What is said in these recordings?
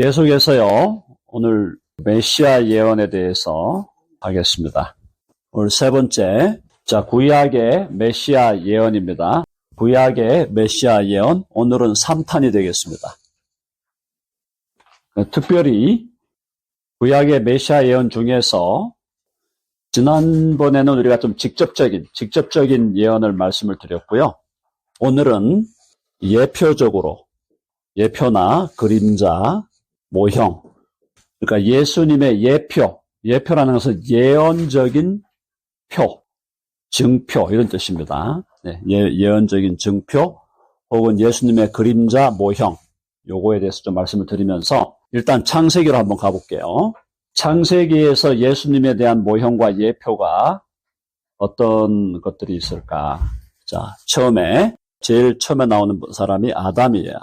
계속해서요, 오늘 메시아 예언에 대해서 하겠습니다. 오늘 세 번째, 구약의 메시아 예언입니다. 구약의 메시아 예언, 오늘은 3탄이 되겠습니다. 특별히 구약의 메시아 예언 중에서 지난번에는 우리가 좀 직접적인 예언을 말씀을 드렸고요. 오늘은 예표나 그림자, 모형, 그러니까 예수님의 예표라는 것은 예언적인 표, 증표 이런 뜻입니다. 네, 예언적인 증표 혹은 예수님의 그림자, 모형 요거에 대해서 좀 말씀을 드리면서 일단 창세기로 한번 가볼게요. 창세기에서 예수님에 대한 모형과 예표가 어떤 것들이 있을까? 자, 제일 처음에 나오는 사람이 아담이에요.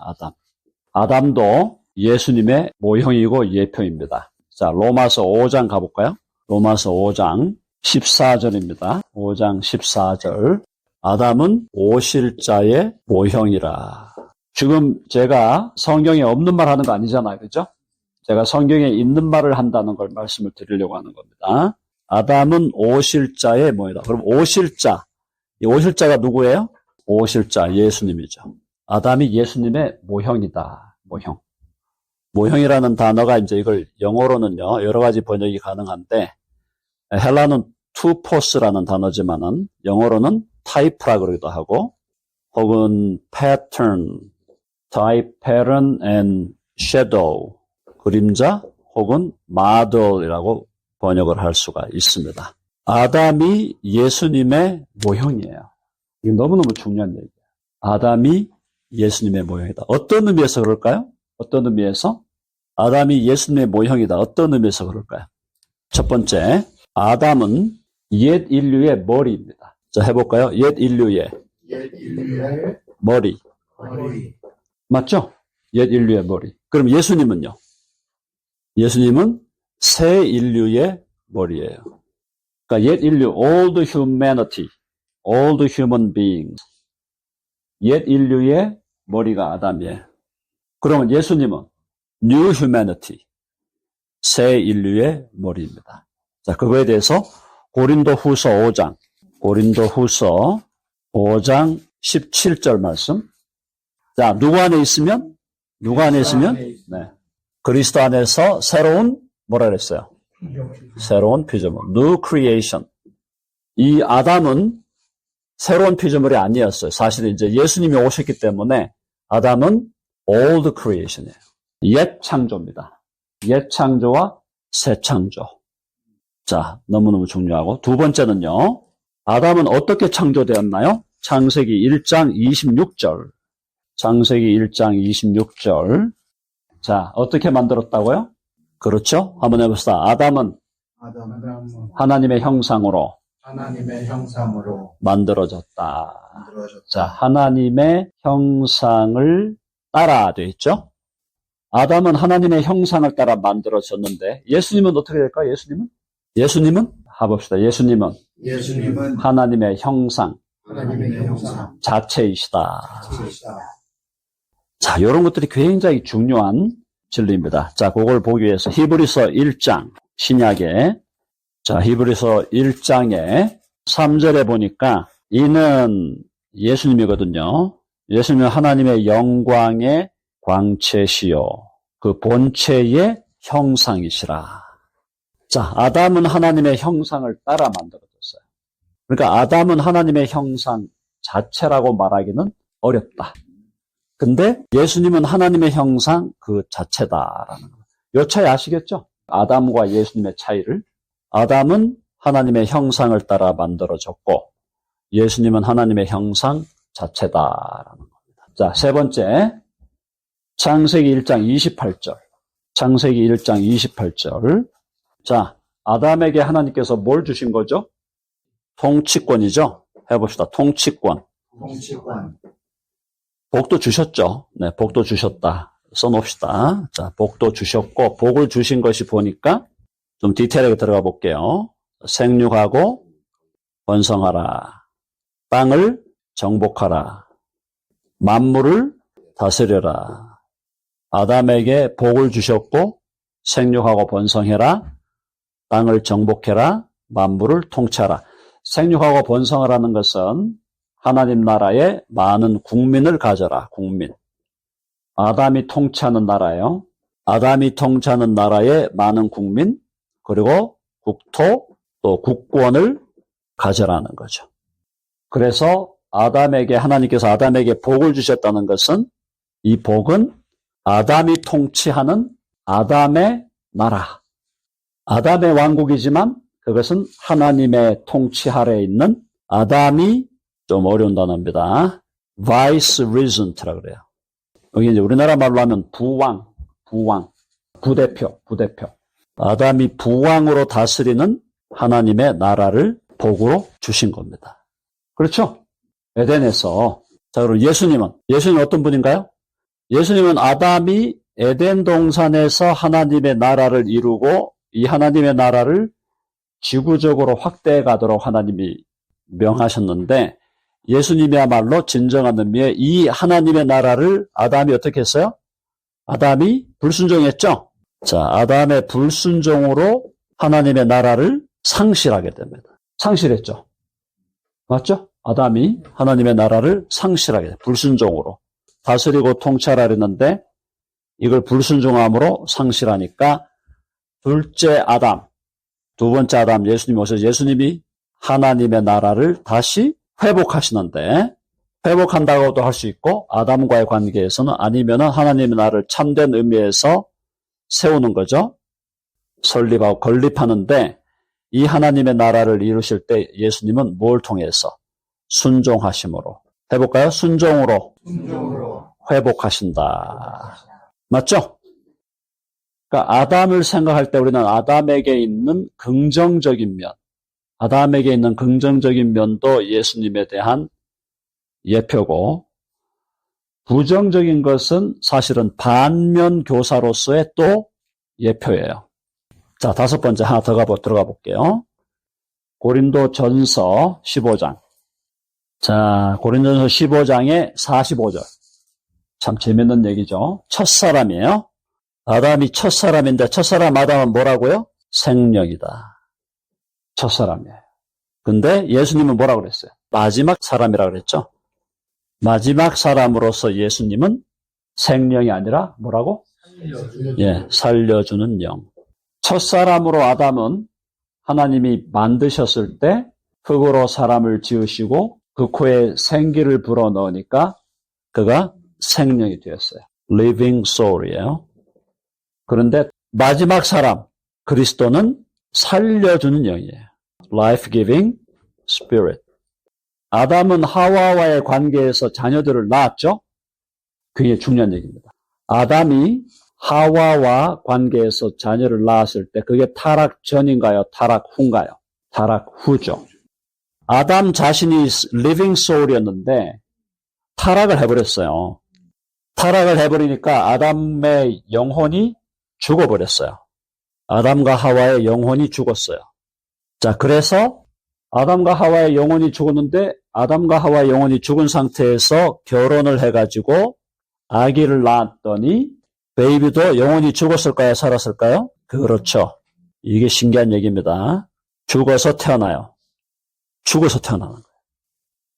아담도 예수님의 모형이고 예표입니다. 자, 로마서 5장 가볼까요? 로마서 5장 14절입니다. 5장 14절. 아담은 오실 자의 모형이라. 지금 제가 성경에 없는 말 하는 거 아니잖아요. 그죠? 제가 성경에 있는 말을 한다는 걸 말씀을 드리려고 하는 겁니다. 아담은 오실 자의 모형이다. 그럼 이 오실 자가 누구예요? 오실 자, 예수님이죠. 아담이 예수님의 모형이다. 모형이라는 단어가 이제 이걸 영어로는요, 여러 가지 번역이 가능한데, 헬라는 투포스라는 단어지만은, 영어로는 타입이라 그러기도 하고, 혹은 pattern, type, pattern and shadow, 그림자, 혹은 model이라고 번역을 할 수가 있습니다. 아담이 예수님의 모형이에요. 이게 너무너무 중요한 얘기예요. 아담이 예수님의 모형이다. 어떤 의미에서 그럴까요? 어떤 의미에서? 아담이 예수님의 모형이다. 어떤 의미에서 그럴까요? 첫 번째, 아담은 옛 인류의 머리입니다. 자, 해볼까요? 옛 인류의 머리. 맞죠? 옛 인류의 머리. 그럼 예수님은요? 예수님은 새 인류의 머리예요. 그러니까 옛 인류, old humanity, old human beings. 옛 인류의 머리가 아담이에요. 그러면 예수님은 new humanity, 새 인류의 머리입니다. 자, 그거에 대해서 고린도후서 5장 17절 말씀. 자, 누구 안에 있으면? 네. 그리스도 안에서 새로운, 뭐라 그랬어요? 새로운 피조물. New creation. 이 아담은 새로운 피조물이 아니었어요. 사실은 이제 예수님이 오셨기 때문에 아담은 old creation이에요. 옛 창조입니다. 옛 창조와 새 창조. 자, 너무너무 중요하고. 두 번째는요. 아담은 어떻게 창조되었나요? 창세기 1장 26절. 창세기 1장 26절. 자, 어떻게 만들었다고요? 그렇죠? 한번 해봅시다. 아담은 하나님의 형상으로 만들어졌다. 자, 하나님의 형상을 따라 돼 있죠? 아담은 하나님의 형상을 따라 만들어졌는데 예수님은 어떻게 될까요? 예수님은 해봅시다. 예수님은 하나님의 형상 자체이시다. 자, 이런 것들이 굉장히 중요한 진리입니다. 자, 그걸 보기 위해서 히브리서 1장 신약에, 자, 히브리서 1장에 3절에 보니까 이는 예수님이거든요. 예수님은 하나님의 영광의 광채시요 그 본체의 형상이시라. 자, 아담은 하나님의 형상을 따라 만들어졌어요. 그러니까 아담은 하나님의 형상 자체라고 말하기는 어렵다. 근데 예수님은 하나님의 형상 그 자체다라는 거예요. 이 차이 아시겠죠? 아담과 예수님의 차이를. 아담은 하나님의 형상을 따라 만들어졌고 예수님은 하나님의 형상 자체다라는 겁니다. 자, 세 번째, 창세기 1장 28절. 자, 아담에게 하나님께서 뭘 주신 거죠? 통치권이죠? 해봅시다. 통치권. 복도 주셨죠? 네, 복도 주셨다. 써놓읍시다. 자, 복도 주셨고, 복을 주신 것이 보니까 좀 디테일하게 들어가 볼게요. 생육하고 번성하라. 땅을 정복하라. 만물을 다스려라. 아담에게 복을 주셨고 생육하고 번성해라. 땅을 정복해라. 만물을 통치하라. 생육하고 번성하라는 것은 하나님 나라에 많은 국민을 가져라. 국민. 아담이 통치하는 나라예요. 아담이 통치하는 나라에 많은 국민, 그리고 국토, 또 국권을 가져라는 거죠. 그래서 하나님께서 아담에게 복을 주셨다는 것은 이 복은 아담이 통치하는 아담의 나라. 아담의 왕국이지만 그것은 하나님의 통치 아래에 있는 아담이 좀 어려운 단어입니다. vice regent라고 그래요. 여기 이제 우리나라 말로 하면 부왕, 부대표. 아담이 부왕으로 다스리는 하나님의 나라를 복으로 주신 겁니다. 그렇죠? 에덴에서. 자, 그럼 예수님은 어떤 분인가요? 예수님은 아담이 에덴 동산에서 하나님의 나라를 이루고 이 하나님의 나라를 지구적으로 확대해 가도록 하나님이 명하셨는데 예수님이야말로 진정한 의미의 이 하나님의 나라를 아담이 어떻게 했어요? 아담이 불순종했죠? 자, 아담의 불순종으로 하나님의 나라를 상실하게 됩니다. 상실했죠? 맞죠? 아담이 하나님의 나라를 상실하게 됩니다. 불순종으로. 다스리고 통치하라 했는데 이걸 불순종함으로 상실하니까 둘째 아담, 두 번째 아담 예수님이 오셔서 예수님이 하나님의 나라를 다시 회복하시는데 회복한다고도 할 수 있고 아담과의 관계에서는 아니면은 하나님의 나라를 참된 의미에서 세우는 거죠. 설립하고 건립하는데 이 하나님의 나라를 이루실 때 예수님은 뭘 통해서? 순종하심으로. 해볼까요? 순종으로 회복하신다. 맞죠? 그러니까 아담을 생각할 때 우리는 아담에게 있는 긍정적인 면도 예수님에 대한 예표고 부정적인 것은 사실은 반면 교사로서의 또 예표예요. 자, 다섯 번째 하나 더 들어가 볼게요. 고린도전서 15장. 자, 고린도전서 15장의 45절. 참 재밌는 얘기죠. 첫사람이에요. 아담이 첫사람인데 첫사람 아담은 뭐라고요? 생명이다. 첫사람이에요. 근데 예수님은 뭐라고 그랬어요? 마지막 사람이라고 그랬죠? 마지막 사람으로서 예수님은 생명이 아니라 뭐라고? 살려주는 영. 첫사람으로 아담은 하나님이 만드셨을 때 흙으로 사람을 지으시고 그 코에 생기를 불어넣으니까 그가 생명이 되었어요. living soul이에요. 그런데 마지막 사람, 그리스도는 살려주는 영이에요. life-giving spirit. 아담은 하와와의 관계에서 자녀들을 낳았죠? 그게 중요한 얘기입니다. 아담이 하와와 관계에서 자녀를 낳았을 때 그게 타락 전인가요? 타락 후인가요? 타락 후죠. 아담 자신이 living soul이었는데 타락을 해버렸어요. 타락을 해버리니까 아담의 영혼이 죽어버렸어요. 아담과 하와의 영혼이 죽었어요. 자, 그래서 아담과 하와의 영혼이 죽었는데 아담과 하와의 영혼이 죽은 상태에서 결혼을 해가지고 아기를 낳았더니 베이비도 영혼이 죽었을까요? 살았을까요? 그렇죠. 이게 신기한 얘기입니다. 죽어서 태어나요. 죽어서 태어나는 거예요.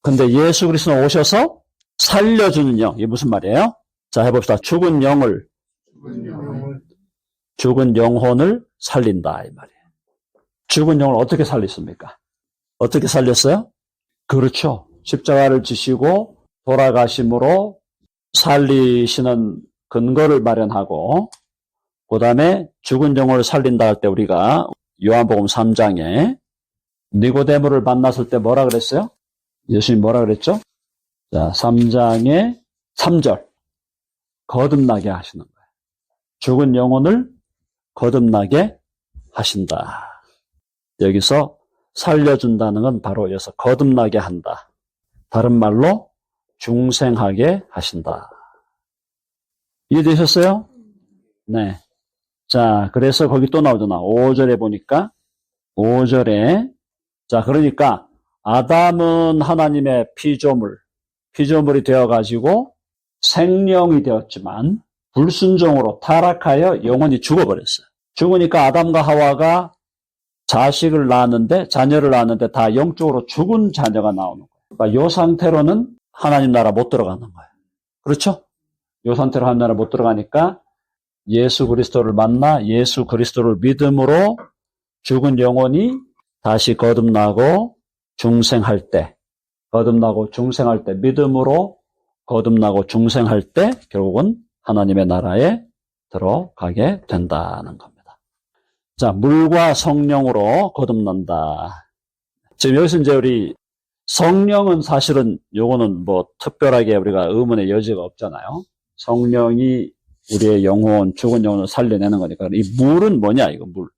근데 예수 그리스도는 오셔서 살려주는 영. 이게 무슨 말이에요? 자, 해봅시다. 죽은 영혼을 살린다. 이 말이에요. 죽은 영을 어떻게 살렸습니까? 어떻게 살렸어요? 그렇죠. 십자가를 지시고 돌아가심으로 살리시는 근거를 마련하고 그 다음에 죽은 영혼을 살린다 할 때 우리가 요한복음 3장에 니고데모를 만났을 때 뭐라 그랬어요? 예수님 뭐라 그랬죠? 자, 3장의 3절. 거듭나게 하시는 거예요. 죽은 영혼을 거듭나게 하신다. 여기서 살려준다는 건 바로 여기서 거듭나게 한다. 다른 말로 중생하게 하신다. 이해되셨어요? 네. 자, 그래서 거기 또 나오잖아. 5절에 보니까 5절에 자, 그러니까 아담은 하나님의 피조물이 되어가지고 생명이 되었지만 불순종으로 타락하여 영혼이 죽어버렸어요. 죽으니까 아담과 하와가 자식을 낳았는데, 자녀를 낳았는데 다 영적으로 죽은 자녀가 나오는 거예요. 그러니까 이 상태로는 하나님 나라 못 들어가는 거예요. 그렇죠? 이 상태로 하나님 나라 못 들어가니까 예수 그리스도를 만나 예수 그리스도를 믿음으로 죽은 영혼이 다시 거듭나고 중생할 때, 믿음으로 거듭나고 중생할 때 결국은 하나님의 나라에 들어가게 된다는 겁니다. 자, 물과 성령으로 거듭난다. 지금 여기서 이제 우리 성령은 사실은 요거는 뭐 특별하게 우리가 의문의 여지가 없잖아요. 성령이 우리의 영혼, 죽은 영혼을 살려내는 거니까. 이 물은 뭐냐, 이거 물.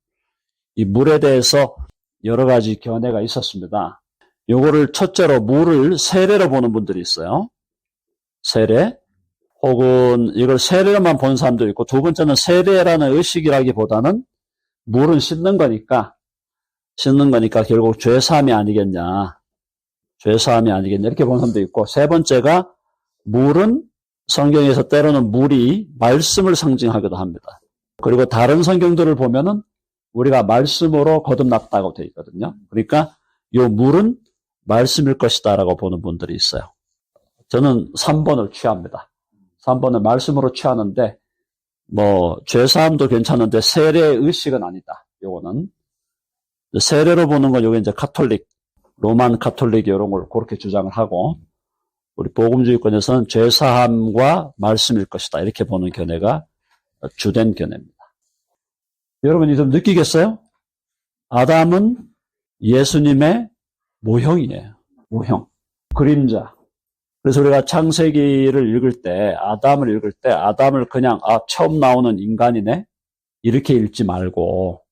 이 물에 대해서 여러 가지 견해가 있었습니다. 요거를 첫째로 물을 세례로 보는 분들이 있어요. 세례. 혹은 이걸 세례로만 본 사람도 있고, 두 번째는 세례라는 의식이라기보다는 물은 씻는 거니까 결국 죄사함이 아니겠냐. 이렇게 보는 사람도 있고, 세 번째가 물은 성경에서 때로는 물이 말씀을 상징하기도 합니다. 그리고 다른 성경들을 보면은 우리가 말씀으로 거듭났다고 되어 있거든요. 그러니까 이 물은 말씀일 것이다라고 보는 분들이 있어요. 저는 3번을 취합니다. 3번은 말씀으로 취하는데, 뭐 죄사함도 괜찮은데 세례의 의식은 아니다. 요거는 세례로 보는 건 요게 이제 카톨릭, 로만 카톨릭 이런 걸 그렇게 주장을 하고, 우리 복음주의권에서는 죄사함과 말씀일 것이다. 이렇게 보는 견해가 주된 견해입니다. 여러분이 좀 느끼겠어요? 아담은 예수님의 모형이에요. 모형. 그림자. 그래서 우리가 창세기를 읽을 때, 아담을 그냥, 처음 나오는 인간이네? 이렇게 읽지 말고,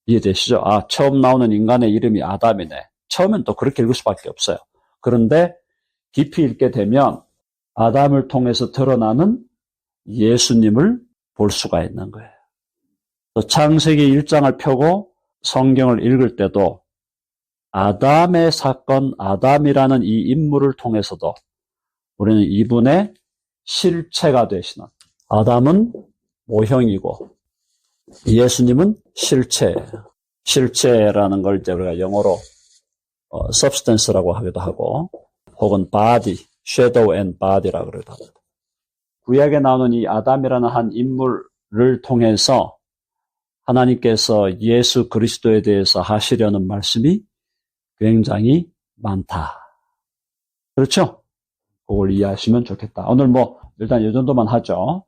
이해되시죠? 처음 나오는 인간의 이름이 아담이네. 처음엔 또 그렇게 읽을 수밖에 없어요. 그런데 깊이 읽게 되면 아담을 통해서 드러나는 예수님을 볼 수가 있는 거예요. 또 창세기 1장을 펴고 성경을 읽을 때도 아담의 사건, 아담이라는 이 인물을 통해서도 우리는 이분의 실체가 되시는, 아담은 모형이고 예수님은 실체예요. 실체라는 걸 이제 우리가 영어로 substance라고 하기도 하고, 혹은 body, shadow and body라고 그러기도 합니다. 구약에 나오는 이 아담이라는 한 인물을 통해서 하나님께서 예수 그리스도에 대해서 하시려는 말씀이 굉장히 많다. 그렇죠? 그걸 이해하시면 좋겠다. 오늘 일단 이 정도만 하죠.